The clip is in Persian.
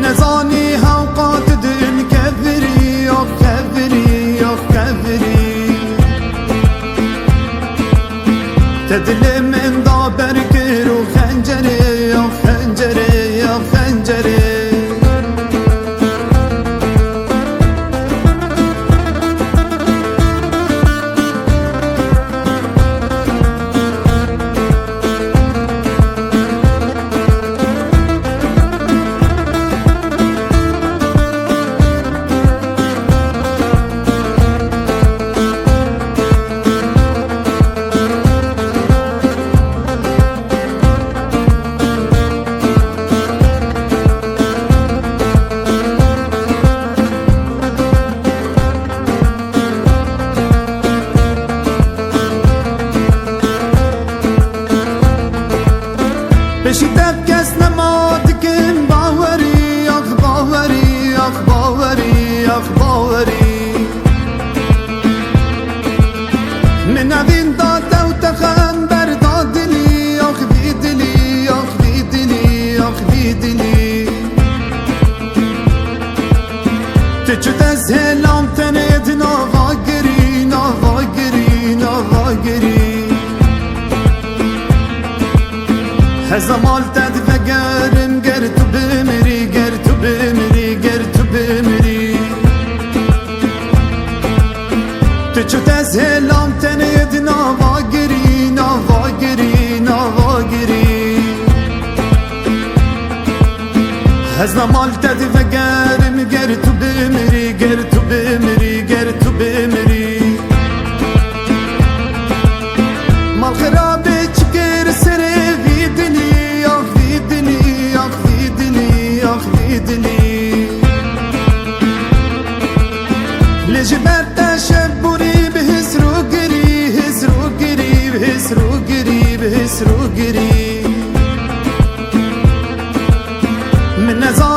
نزاني هوقات دن كفري يوك كفري يوك كفري تدل من ضابر كيرو خنجري يوك خنجري يوك خنجري بشتت کس نمادکن باوری آخ باوری آخ باوری آخ باوری من اوین داده و تخم بردادلی آخ بیدلی آخ بیدلی آخ بیدلی تچت از هلام تنید نواگری نواگری نواگری هزمال تد فقرم گر تو بمری گر تو بمری گر تو بمری تو چو تز هلام تنید نواگری نواگری نواگری هزمال تد فقرم گر تو بمری گر تو بمری گر تو بمری مال خرابه چکر سره لجبرت شبوري بهسرو قري هسرو قري بهسرو قري بهسرو قري من نظام